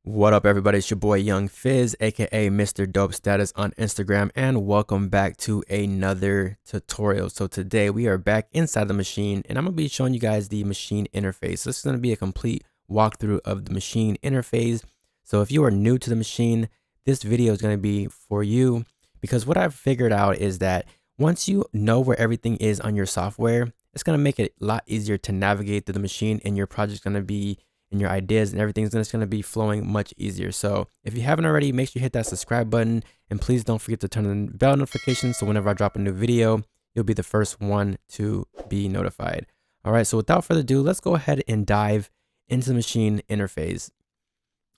What up, everybody? It's your boy Young Fizz, aka Mr. Dope Status on Instagram, and welcome back to another tutorial. So today we are back inside the machine, and I'm gonna be showing you guys the machine interface. This is gonna be a complete walkthrough of the machine interface. So if you are new to the machine, this video is gonna be for you, because what I've figured out is that once you know where everything is on your software, it's gonna make it a lot easier to navigate through the machine, and your project's gonna be and your ideas and everything's just going to be flowing much easier. So if you haven't already, make sure you hit that subscribe button, and please don't forget to turn on bell notifications so whenever I drop a new video, you'll be the first one to be notified. All right, so without further ado, let's go ahead and dive into the machine interface.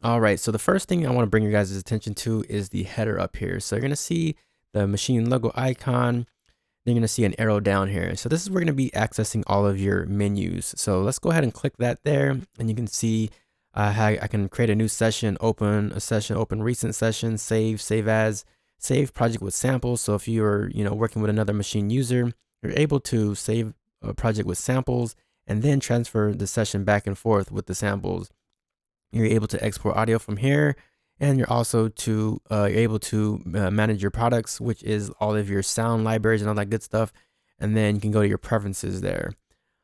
All right, so the first thing I want to bring your guys' attention to is the header up here. So you're going to see the machine logo icon. Then you're going to see an arrow down here. So this is where we're going to be accessing all of your menus. So let's go ahead and click that there, and you can see how I can create a new session, open a session, open recent session, save as, save project with samples. So if you're working with another machine user, you're able to save a project with samples and then transfer the session back and forth with the samples. You're able to export audio from here, and you're also you're able to manage your products, which is all of your sound libraries and all that good stuff. And then you can go to your preferences there.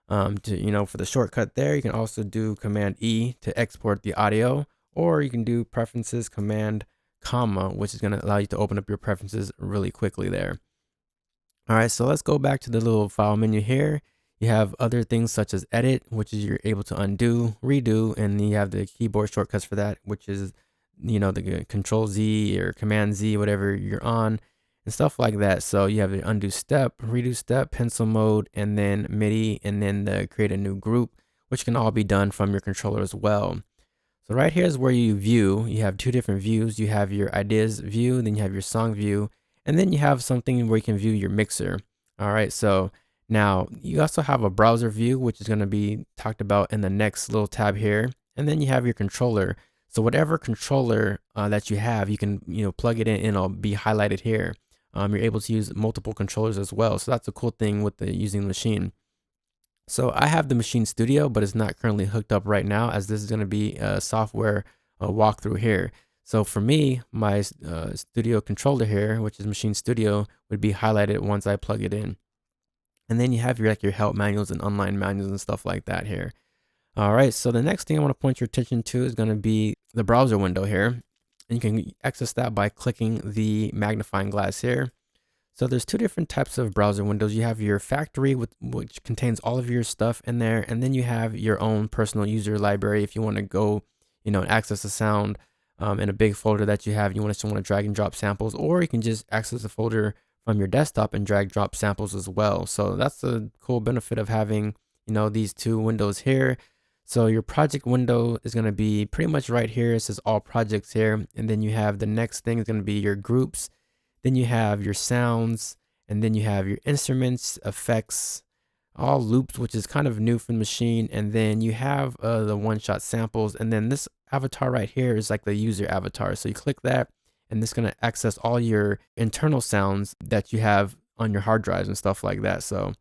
For the shortcut there, you can also do Command E to export the audio, or you can do preferences Command comma, which is going to allow you to open up your preferences really quickly there. All right, so let's go back to the little file menu here. You have other things such as edit, which is you're able to undo, redo, and then you have the keyboard shortcuts for that, which is, the Control Z or Command Z, whatever you're on, and stuff like that. So you have the undo step, redo step, pencil mode, and then MIDI, and then the create a new group, which can all be done from your controller as well. So right here is where you view. You have two different views. You have your ideas view, then you have your song view, and then you have something where you can view your mixer. All right, so now you also have a browser view, which is going to be talked about in the next little tab here. And then you have your controller. So whatever controller that you have, you can plug it in and it'll be highlighted here. You're able to use multiple controllers as well. So that's a cool thing with using the machine. So I have the Maschine Studio, but it's not currently hooked up right now, as this is going to be a software walkthrough here. So for me, my studio controller here, which is Maschine Studio, would be highlighted once I plug it in. And then you have your help manuals and online manuals and stuff like that here. All right, so the next thing I want to point your attention to is going to be the browser window here. And you can access that by clicking the magnifying glass here. So there's two different types of browser windows. You have your factory, which contains all of your stuff in there. And then you have your own personal user library if you want to go, and access the sound in a big folder that you have. You want to drag and drop samples, or you can just access the folder from your desktop and drag drop samples as well. So that's the cool benefit of having, these two windows here. So your project window is going to be pretty much right here. It says all projects here. And then you have the next thing is going to be your groups. Then you have your sounds, and then you have your instruments, effects, all loops, which is kind of new for the machine. And then you have the one-shot samples. And then this avatar right here is like the user avatar. So you click that, and this is going to access all your internal sounds that you have on your hard drives and stuff like that. So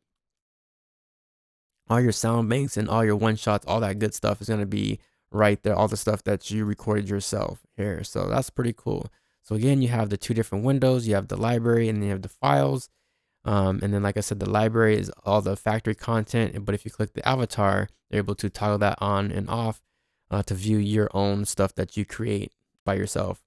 all your sound banks and all your one shots, all that good stuff is going to be right there. All the stuff that you recorded yourself here. So that's pretty cool. So again, you have the two different windows. You have the library, and then you have the files. And then, like I said, the library is all the factory content. But if you click the avatar, you're able to toggle that on and off to view your own stuff that you create by yourself.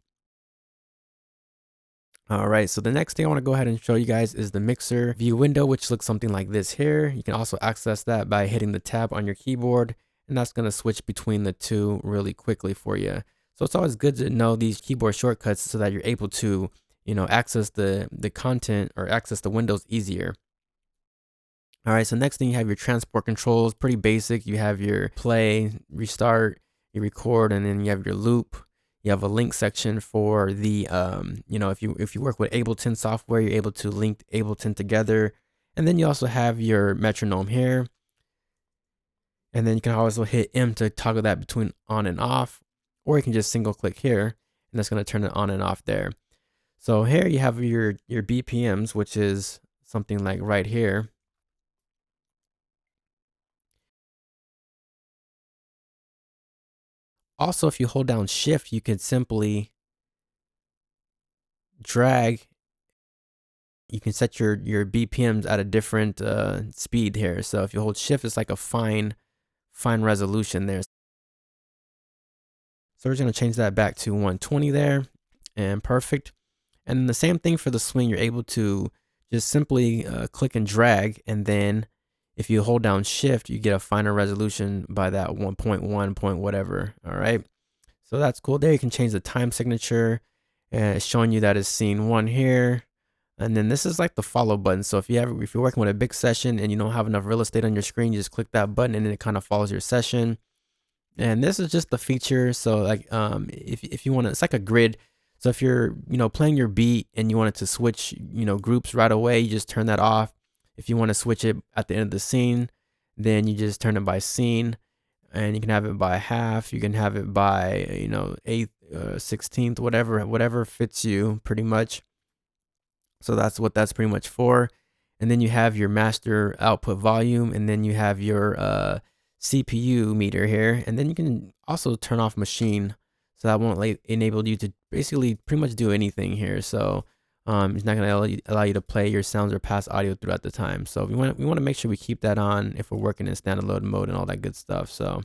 All right, so the next thing I want to go ahead and show you guys is the mixer view window, which looks something like this here. You can also access that by hitting the tab on your keyboard, and that's going to switch between the two really quickly for you. So it's always good to know these keyboard shortcuts so that you're able to, access the content or access the windows easier. All right, so next thing you have your transport controls, pretty basic. You have your play, restart, you record, and then you have your loop. You have a link section for the, if you work with Ableton software, you're able to link Ableton together. And then you also have your metronome here. And then you can also hit M to toggle that between on and off, or you can just single click here, and that's going to turn it on and off there. So here you have your BPMs, which is something like right here. Also, if you hold down shift, you can simply drag. You can set your BPMs at a different speed here. So if you hold shift, it's like a fine resolution there. So we're just gonna change that back to 120 there, and perfect. And the same thing for the swing. You're able to just simply click and drag, and then if you hold down shift, you get a finer resolution by that 1.1 point whatever. All right, so that's cool. There you can change the time signature, and it's showing you that it's scene 1 here. And then this is like the follow button. So if you're working with a big session and you don't have enough real estate on your screen, you just click that button and then it kind of follows your session. And this is just the feature. So like if you want to, it's like a grid. So if you're playing your beat and you want it to switch groups right away, you just turn that off. If you want to switch it at the end of the scene, then you just turn it by scene, and you can have it by half. You can have it by eighth, 16th, whatever fits you pretty much. So that's what that's pretty much for. And then you have your master output volume, and then you have your CPU meter here, and then you can also turn off machine, so that won't enable you to basically pretty much do anything here. So it's not going to allow you to play your sounds or pass audio throughout the time. So we want to make sure we keep that on if we're working in standalone mode and all that good stuff. So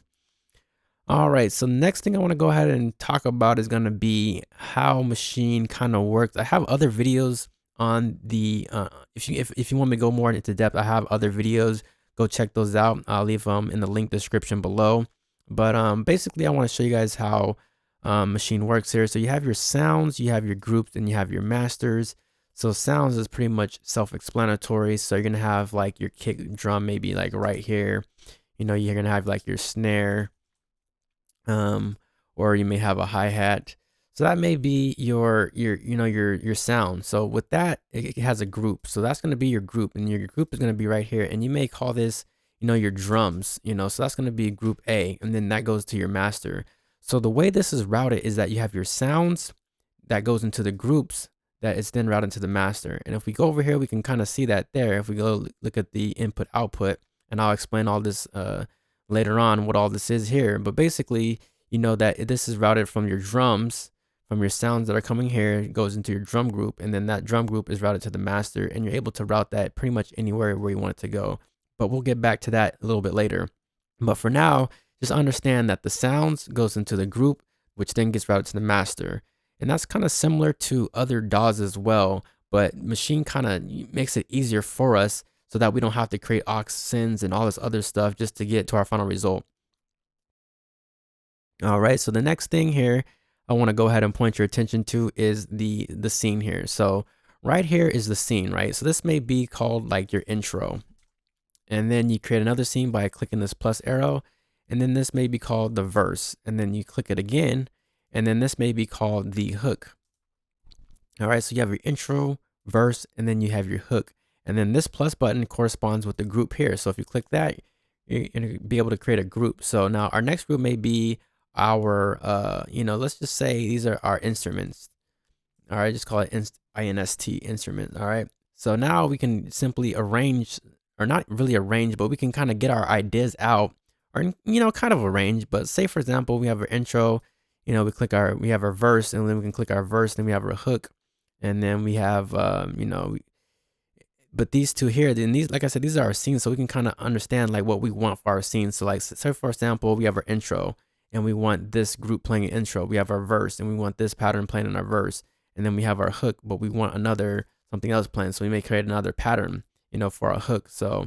all right, so next thing I want to go ahead and talk about is going to be how Maschine kind of works. I have other videos on the if you want me to go more into depth, I have other videos. Go check those out. I'll leave them in the link description below. But basically I want to show you guys how Maschine works here. So you have your sounds, you have your groups, and you have your masters. So sounds is pretty much self-explanatory. So you're gonna have like your kick drum maybe like right here. You're gonna have like your snare, or you may have a hi-hat. So that may be your sound. So with that, it has a group. So that's going to be your group, and your group is going to be right here. And you may call this, your drums, so that's going to be group A, and then that goes to your master. So the way this is routed is that you have your sounds that goes into the groups that is then routed to the master. And if we go over here, we can kind of see that there. If we go look at the input output, and I'll explain all this later on what all this is here. But basically, that this is routed from your drums, from your sounds that are coming here, it goes into your drum group, and then that drum group is routed to the master, and you're able to route that pretty much anywhere where you want it to go. But we'll get back to that a little bit later. But for now, just understand that the sounds goes into the group, which then gets routed to the master. And that's kind of similar to other DAWs as well, but Maschine kind of makes it easier for us so that we don't have to create aux sends and all this other stuff just to get to our final result. All right, so the next thing here I want to go ahead and point your attention to is the scene here. So right here is the scene, right? So this may be called like your intro. And then you create another scene by clicking this plus arrow. And then this may be called the verse. And then you click it again. And then this may be called the hook. All right, so you have your intro, verse, and then you have your hook. And then this plus button corresponds with the group here. So if you click that, you're going to be able to create a group. So now our next group may be our let's just say these are our instruments. All right, just call it INST instrument. All right, so now we can simply arrange, or not really arrange, but we can kind of get our ideas out, or kind of arrange. But say for example, we have our intro, we have our verse, and then we can click our verse, then we have our hook, and then we have but these two here, then these, like I said, these are our scenes, so we can kind of understand like what we want for our scenes. So like, say for example, we have our intro, and we want this group playing an intro. We have our verse, and we want this pattern playing in our verse. And then we have our hook, but we want something else playing. So we may create another pattern, for our hook. So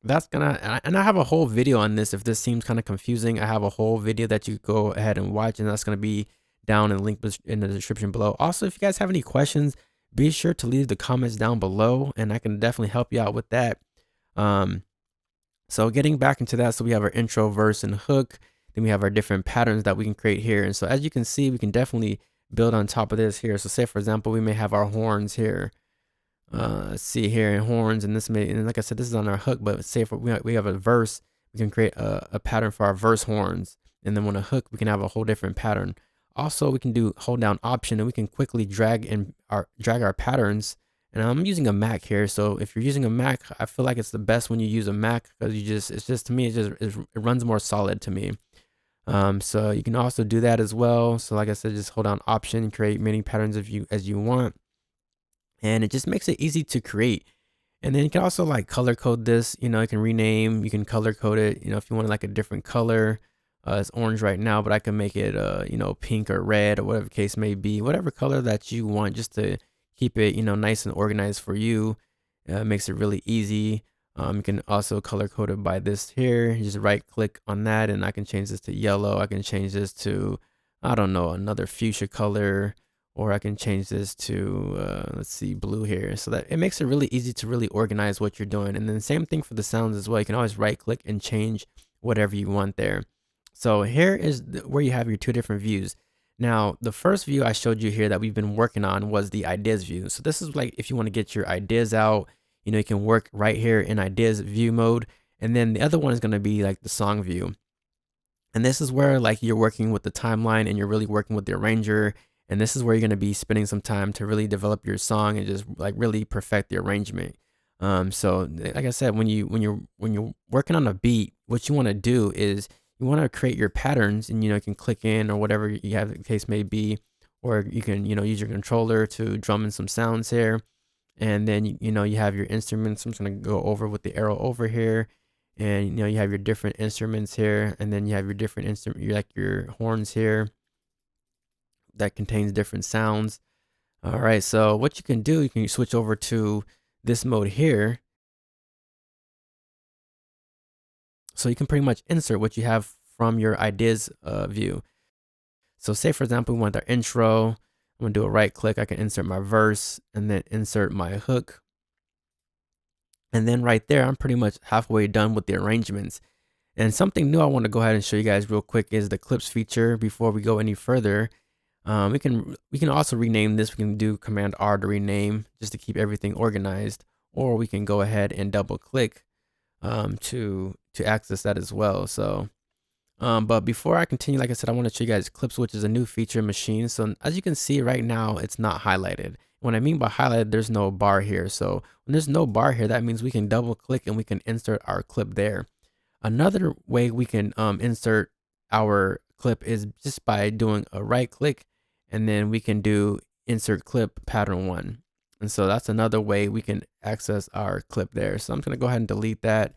that's and I have a whole video on this. If this seems kind of confusing, I have a whole video that you go ahead and watch, and that's going to be down in the link in the description below. Also, if you guys have any questions, be sure to leave the comments down below, and I can definitely help you out with that. So getting back into that, so we have our intro, verse, and hook. Then we have our different patterns that we can create here. And so as you can see, we can definitely build on top of this here. So say for example, we may have our horns here. Let's see here in horns, and and like I said, this is on our hook, but say if we have a verse, we can create a pattern for our verse horns. And then when a hook, we can have a whole different pattern. Also, we can hold down Option, and we can quickly drag our patterns. And I'm using a Mac here, so if you're using a Mac, I feel like it's the best when you use a Mac, because to me, it runs more solid to me. So you can also do that as well. So like I said, just hold down Option, create many patterns as you want, and it just makes it easy to create. And then you can also like color code this. You can rename, you can color code it. If you want like a different color, it's orange right now, but I can make it pink or red or whatever the case may be, whatever color that you want, just to keep it nice and organized for you. Makes it really easy. You can also color code it by this here. You just right click on that and I can change this to yellow. I can change this to, I don't know, another fuchsia color, or I can change this to, let's see, blue here. So that it makes it really easy to really organize what you're doing. And then same thing for the sounds as well. You can always right click and change whatever you want there. So here is where you have your two different views. Now, the first view I showed you here that we've been working on was the ideas view. So this is like if you want to get your ideas out, you can work right here in ideas view mode. And then the other one is going to be like the song view. And this is where like you're working with the timeline and you're really working with the arranger. And this is where you're going to be spending some time to really develop your song and just like really perfect the arrangement. So like I said, when you're working on a beat, what you want to do is you want to create your patterns, and you can click in or whatever you have the case may be, or you can use your controller to drum in some sounds here. And then you have your instruments. I'm just going to go over with the arrow over here, and you have your different instruments here, and then you have your different instrument, your horns here that contains different sounds. All right, so what you can do, you can switch over to this mode here. So you can pretty much insert what you have from your ideas view. So say for example, we want our intro. I'm gonna do a right click. I can insert my verse and then insert my hook. And then right there, I'm pretty much halfway done with the arrangements. And something new I want to go ahead and show you guys real quick is the clips feature. Before we go any further, we can also rename this. We can do Command R to rename, just to keep everything organized, or we can go ahead and double click to access that as well. So but before I continue, like I said, I want to show you guys Clips, which is a new feature in Maschine. So as you can see right now, it's not highlighted. What I mean by highlighted, there's no bar here. So when there's no bar here, that means we can double click and we can insert our clip there. Another way we can insert our clip is just by doing a right click, and then we can do insert clip pattern 1. And so that's another way we can access our clip there. So I'm just going to go ahead and delete that.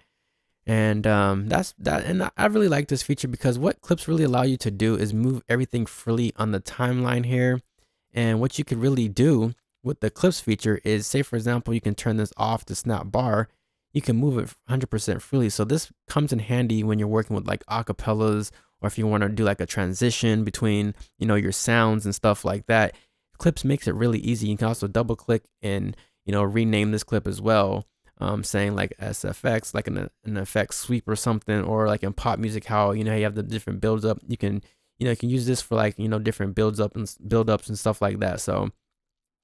And that's that. And I really like this feature because what clips really allow you to do is move everything freely on the timeline here. And what you could really do with the clips feature is, say for example, you can turn this off to snap bar. You can move it 100% freely. So this comes in handy when you're working with like acapellas, or if you want to do like a transition between your sounds and stuff like that. Clips makes it really easy. You can also double click and rename this clip as well. Saying like SFX, like an effects sweep or something, or like in pop music, how you have the different builds up. You can use this for like different builds up and build ups and stuff like that. So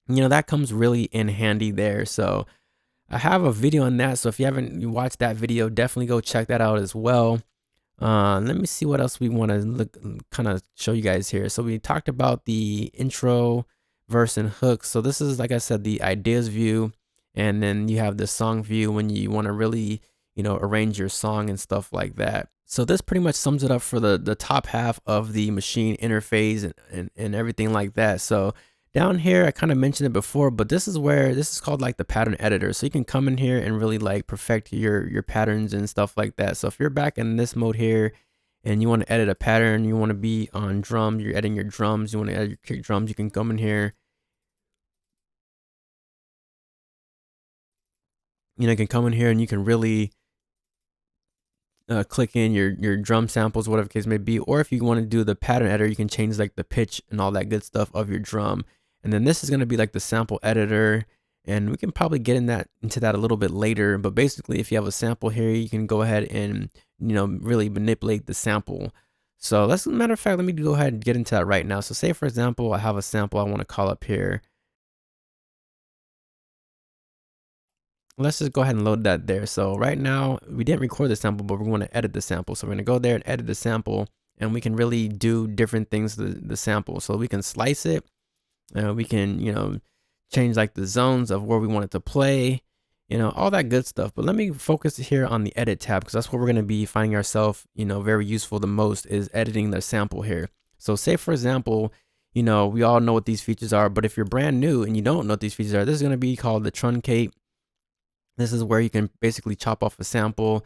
that comes really in handy there. So I have a video on that. So if you haven't watched that video, definitely go check that out as well. Let me see what else we want to kind of show you guys here. So we talked about the intro, verse, and hook. So this is, like I said, the ideas view. And then you have the song view when you want to really, arrange your song and stuff like that. So this pretty much sums it up for the top half of the Maschine interface and everything like that. So down here, I kind of mentioned it before, but this is called like the pattern editor. So you can come in here and really like perfect your patterns and stuff like that. So if you're back in this mode here and you want to edit a pattern, you want to be on drums, you're editing your drums, you want to edit your kick drums, you can come in here. You can come in here and you can really click in your drum samples, whatever the case may be. Or if you want to do the pattern editor, you can change like the pitch and all that good stuff of your drum. And then this is going to be like the sample editor. And we can probably get into that a little bit later. But basically, if you have a sample here, you can go ahead and, really manipulate the sample. So let's, matter of fact, let me go ahead and get into that right now. So say, for example, I have a sample I want to call up here. Let's just go ahead and load that there. So right now we didn't record the sample, but we're going to edit the sample. So we're going to go there and edit the sample, and we can really do different things to the sample. So we can slice it. We can, change like the zones of where we want it to play. all that good stuff. But let me focus here on the edit tab, because that's where we're going to be finding ourselves, very useful the most, is editing the sample here. So say, for example, we all know what these features are, but if you're brand new and you don't know what these features are, this is going to be called the truncate. This is where you can basically chop off a sample.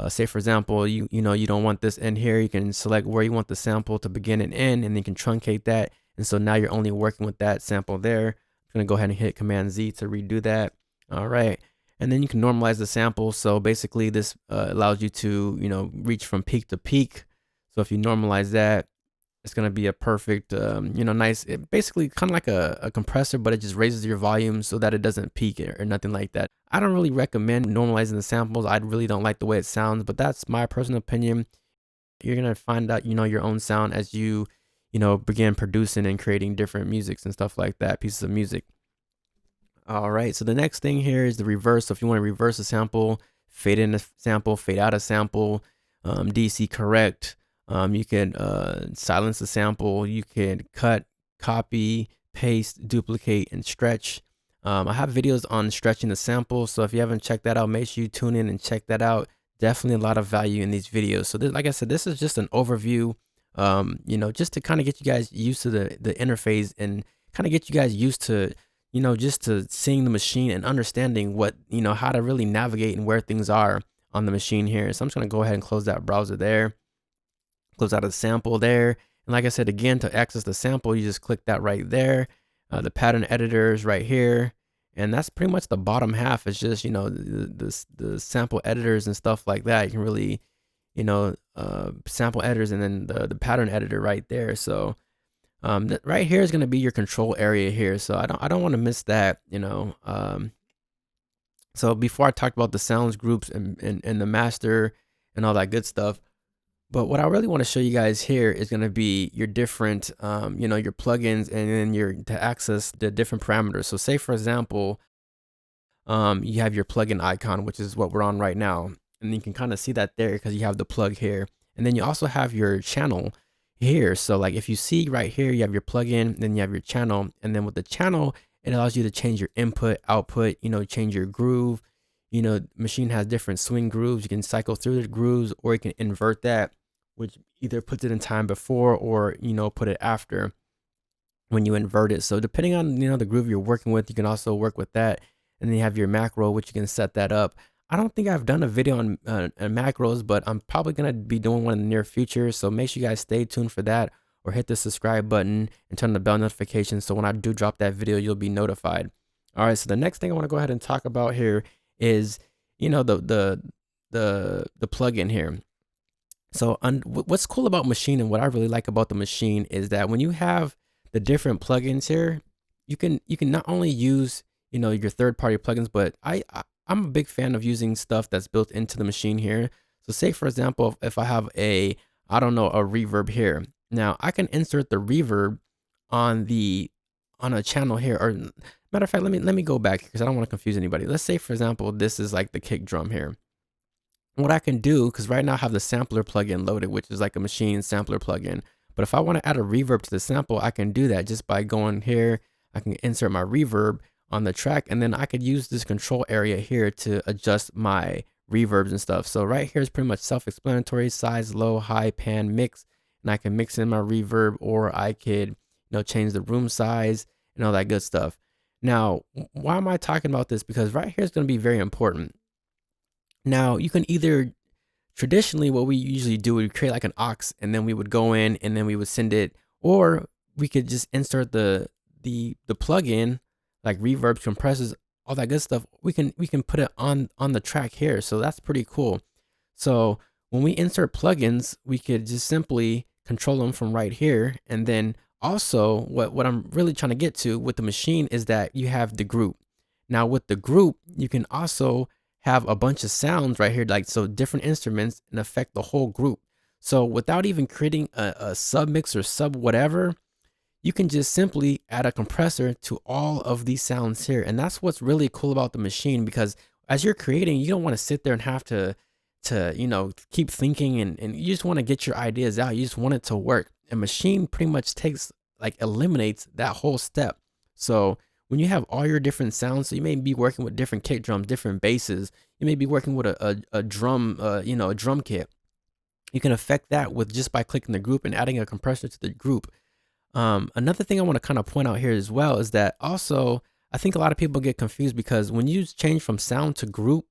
Say, for example, you don't want this in here. You can select where you want the sample to begin and end, and then you can truncate that. And so now you're only working with that sample there. I'm going to go ahead and hit Command Z to redo that. All right. And then you can normalize the sample. So basically this allows you to, reach from peak to peak. So if you normalize that, it's going to be a perfect, nice, basically kind of like a compressor, but it just raises your volume so that it doesn't peak or nothing like that. I don't really recommend normalizing the samples. I really don't like the way it sounds, but that's my personal opinion. You're going to find out, your own sound as you begin producing and creating different musics and stuff like that, pieces of music. All right, so the next thing here is the reverse. So if you want to reverse a sample, fade in a sample, fade out a sample, DC correct, you can silence the sample, you can cut, copy, paste, duplicate, and stretch. I have videos on stretching the sample, so if you haven't checked that out, make sure you tune in and check that out. Definitely a lot of value in these videos. So this, like I said, this is just an overview, just to kind of get you guys used to the interface and kind of get you guys used to, just to seeing the machine and understanding what, how to really navigate and where things are on the machine here. So I'm just going to go ahead and close that browser there, close out of the sample there. And like I said, again, to access the sample, you just click that right there. The pattern editor is right here. And that's pretty much the bottom half. It's just, the sample editors and stuff like that. You can really, sample editors and then the pattern editor right there. So right here is going to be your control area here. So I don't want to miss that, so before I talked about the sounds groups and the master and all that good stuff, but what I really want to show you guys here is going to be your different, your plugins and then to access the different parameters. So say, for example, you have your plugin icon, which is what we're on right now. And you can kind of see that there because you have the plug here. And then you also have your channel here. So like if you see right here, you have your plugin, then you have your channel. And then with the channel, it allows you to change your input, output, change your groove. Machine has different swing grooves. You can cycle through the grooves, or you can invert that, which either puts it in time before or, put it after when you invert it. So depending on, the groove you're working with, you can also work with that. And then you have your macro, which you can set that up. I don't think I've done a video on macros, but I'm probably going to be doing one in the near future. So make sure you guys stay tuned for that, or hit the subscribe button and turn the bell notification. So when I do drop that video, you'll be notified. All right. So the next thing I want to go ahead and talk about here is, the plugin here. So what's cool about Maschine and what I really like about the Maschine is that when you have the different plugins here, you can not only use, your third-party plugins, but I'm a big fan of using stuff that's built into the Maschine here. So say, for example, if I have a reverb here, now I can insert the reverb on a channel here. Or matter of fact, let me go back because I don't want to confuse anybody. Let's say, for example, this is like the kick drum here. What I can do, because right now I have the sampler plugin loaded, which is like a Maschine sampler plugin. But if I want to add a reverb to the sample, I can do that just by going here. I can insert my reverb on the track, and then I could use this control area here to adjust my reverbs and stuff. So right here is pretty much self-explanatory: size, low, high, pan, mix, and I can mix in my reverb, or I could, change the room size and all that good stuff. Now, why am I talking about this? Because right here is going to be very important. Now, you can either, traditionally, what we usually do, we create like an aux, and then we would go in and then we would send it, or we could just insert the plugin, like reverbs, compressors, all that good stuff. We can put it on the track here. So that's pretty cool. So when we insert plugins, we could just simply control them from right here. And then also what I'm really trying to get to with the Maschine is that you have the group. Now with the group, you can also have a bunch of sounds right here, like so different instruments, and affect the whole group. So without even creating a sub mix or sub whatever, you can just simply add a compressor to all of these sounds here. And that's what's really cool about the Maschine, because as you're creating, you don't want to sit there and have to keep thinking, and you just want to get your ideas out. You just want it to work. And Maschine pretty much eliminates that whole step. So when you have all your different sounds, so you may be working with different kick drums, different basses, you may be working with a drum, a drum kit. You can affect that with just by clicking the group and adding a compressor to the group. Another thing I want to kind of point out here as well is that also I think a lot of people get confused because when you change from sound to group,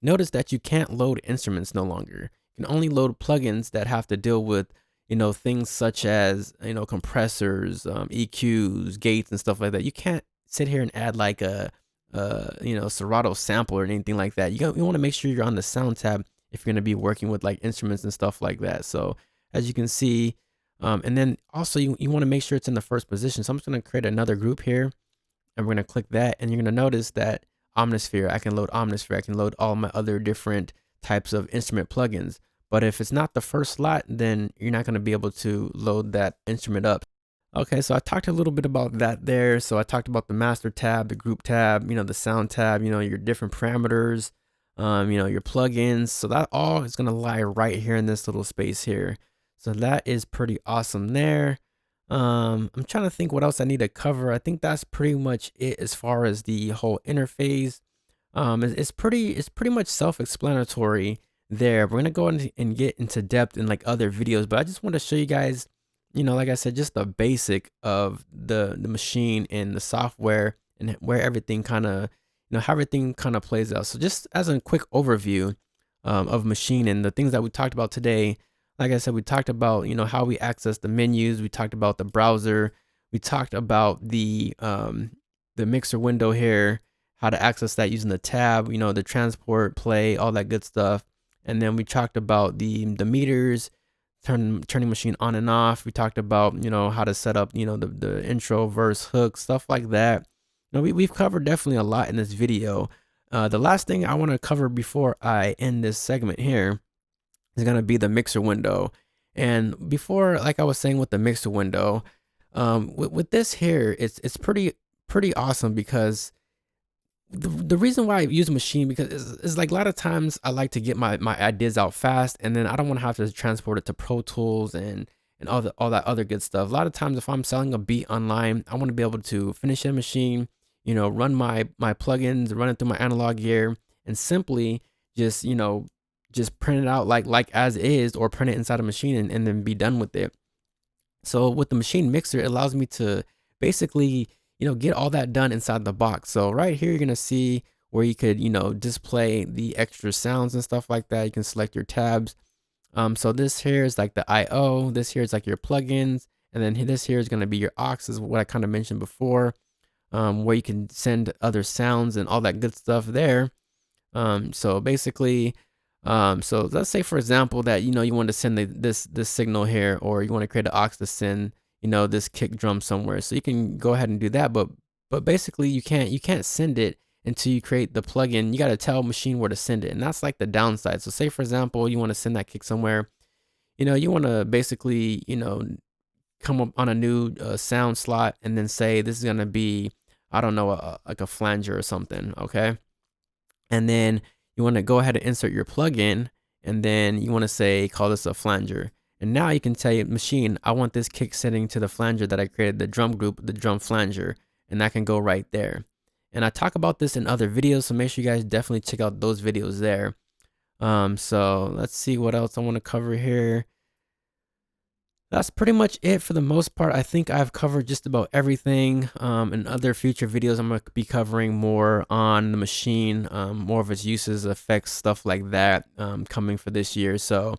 notice that you can't load instruments no longer. You can only load plugins that have to deal with, things such as, compressors, EQs, gates, and stuff like that. You can't sit here and add like Serato sample or anything like that. You want to make sure you're on the sound tab if you're going to be working with like instruments and stuff like that. So as you can see, and then also you want to make sure it's in the first position. So I'm just going to create another group here, and we're going to click that, and you're going to notice that Omnisphere, I can load Omnisphere, I can load all my other different types of instrument plugins. But if it's not the first slot, then you're not going to be able to load that instrument up. Okay, so I talked a little bit about that there. So I talked about the master tab, the group tab, the sound tab, your different parameters, your plugins. So that all is going to lie right here in this little space here. So that is pretty awesome there. I'm trying to think what else I need to cover. I think that's pretty much it as far as the whole interface. It's pretty much self-explanatory there. We're gonna go and get into depth in like other videos, but I just want to show you guys, like I said, just the basic of the machine and the software and where everything kind of, how everything kind of plays out. So just as a quick overview of Maschine and the things that we talked about today. Like I said, we talked about, how we access the menus. We talked about the browser. We talked about the mixer window here, how to access that using the tab, the transport, play, all that good stuff. And then we talked about the meters, turning Maschine on and off. We talked about, how to set up, the intro, verse, hook, stuff like that. We've covered definitely a lot in this video. The last thing I want to cover before I end this segment here is going to be the mixer window. And before, like I was saying with the mixer window, with this here, it's pretty awesome because the reason why I use Maschine, because it's like a lot of times I like to get my ideas out fast, and then I don't want to have to transport it to Pro Tools and all that other good stuff. A lot of times if I'm selling a beat online, I want to be able to finish in Maschine, run my plugins, run it through my analog gear, and simply just just print it out like as is, or print it inside a Maschine and then be done with it. So with the Maschine Mixer, it allows me to basically, get all that done inside the box. So right here, you're going to see where you could, display the extra sounds and stuff like that. You can select your tabs. So this here is like the IO. This here is like your plugins. And then this here is going to be your aux, is what I kind of mentioned before, where you can send other sounds and all that good stuff there. So basically, so let's say, for example, that, you want to send this signal here, or you want to create an aux to send, this kick drum somewhere. So you can go ahead and do that. But basically you can't send it until you create the plugin. You got to tell Maschine where to send it. And that's like the downside. So say, for example, you want to send that kick somewhere, you want to basically, come up on a new sound slot and then say, this is going to be, I don't know, like a flanger or something. Okay. And then you want to go ahead and insert your plugin, and then you want to say, call this a flanger. And now you can tell Maschine, I want this kick setting to the flanger that I created, the drum group, the drum flanger, and that can go right there. And I talk about this in other videos, so make sure you guys definitely check out those videos there. So let's see what else I want to cover here. That's pretty much it for the most part. I think I've covered just about everything. In other future videos, I'm going to be covering more on the Maschine, more of its uses, effects, stuff like that, coming for this year. So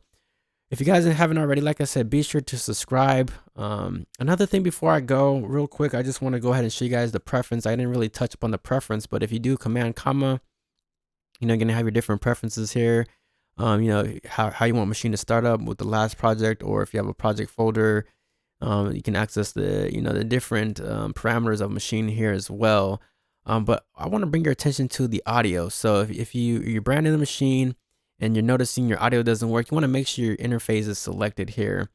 if you guys haven't already, like I said, be sure to subscribe. Another thing before I go real quick, I just want to go ahead and show you guys the preference. I didn't really touch upon the preference, but if you do Command comma, you're going to have your different preferences here. How you want Maschine to start up with the last project, or if you have a project folder, you can access the, the different parameters of Maschine here as well. But I want to bring your attention to the audio. So if you're brand new to the Maschine and you're noticing your audio doesn't work, you want to make sure your interface is selected here.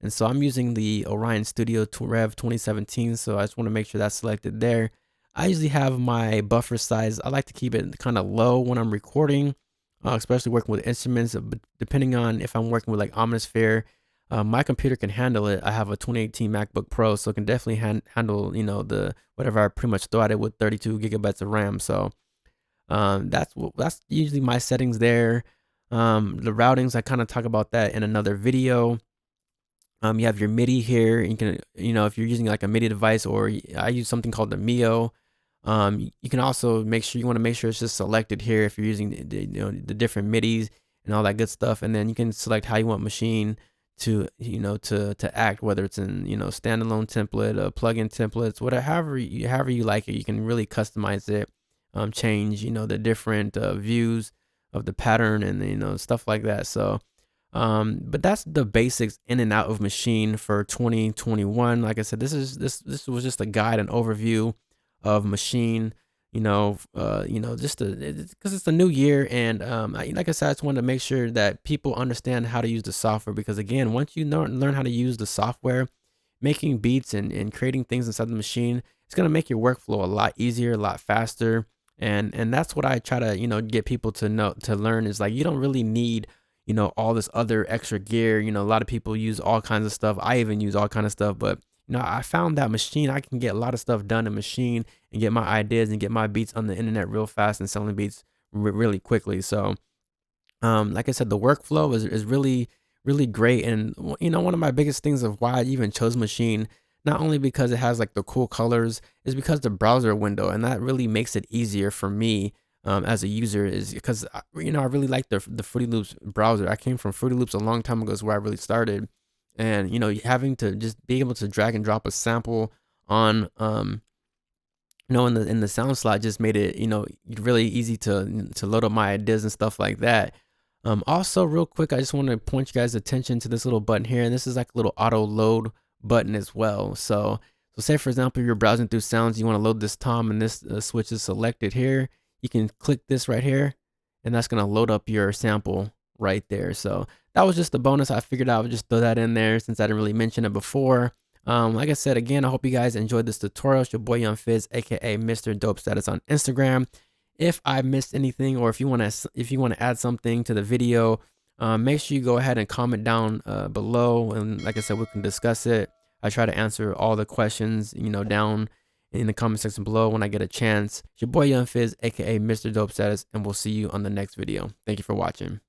And so I'm using the Orion Studio Rev 2017. So I just want to make sure that's selected there. I usually have my buffer size, I like to keep it kind of low when I'm recording. Especially working with instruments, depending on if I'm working with like Omnisphere, My computer can handle it. I have a 2018 MacBook Pro, so it can definitely handle, you know, the whatever I pretty much throw at it with 32 gigabytes of RAM. So that's usually my settings there. The routings, I kind of talk about that in another video. You have your MIDI here. You can, you know, if you're using like a MIDI device, or I use something called the Mio. You can also make sure, you want to make sure it's just selected here if you're using you know, the different MIDIs and all that good stuff. And then you can select how you want Maschine to, you know, to act, whether it's in, you know, standalone template, plugin templates, whatever, however you like it. You can really customize it, change, you know, the different views of the pattern and, you know, stuff like that. So but that's the basics in and out of Maschine for 2021. Like I said, this was just a guide and overview of Maschine. You know, just because it's a new year, and like I said, I just wanted to make sure that people understand how to use the software. Because again, once you learn how to use the software, making beats and creating things inside the Maschine, it's gonna make your workflow a lot easier, a lot faster. And that's what I try to, you know, get people to learn, is like, you don't really need, you know, all this other extra gear. You know, a lot of people use all kinds of stuff. I even use all kinds of stuff, but you know, I found that Maschine, I can get a lot of stuff done in Maschine and get my ideas and get my beats on the internet real fast and selling beats really quickly. So like I said, the workflow is really great. And you know, one of my biggest things of why I even chose Maschine, not only because it has like the cool colors, is because the browser window, and that really makes it easier for me as a user, is because you know, I really like the Fruity Loops browser. I came from Fruity Loops a long time ago, is where I really started. And you know, having to just be able to drag and drop a sample on you know, in the sound slot just made it, you know, really easy to load up my ideas and stuff like that. Also, real quick, I just want to point you guys' attention to this little button here, and this is like a little auto load button as well. So say for example, you're browsing through sounds, you want to load this tom, and this switch is selected here. You can click this right here, and that's gonna load up your sample right there. So that was just a bonus. I figured I would just throw that in there since I didn't really mention it before. Like I said, again, I hope you guys enjoyed this tutorial. It's your boy Young Fizz, aka Mr. Dope Status on Instagram. If I missed anything, or if you want to add something to the video, make sure you go ahead and comment down below, and like I said, we can discuss it. I try to answer all the questions, you know, down in the comment section below when I get a chance. It's your boy Young Fizz, aka Mr. Dope Status, and we'll see you on the next video. Thank you for watching.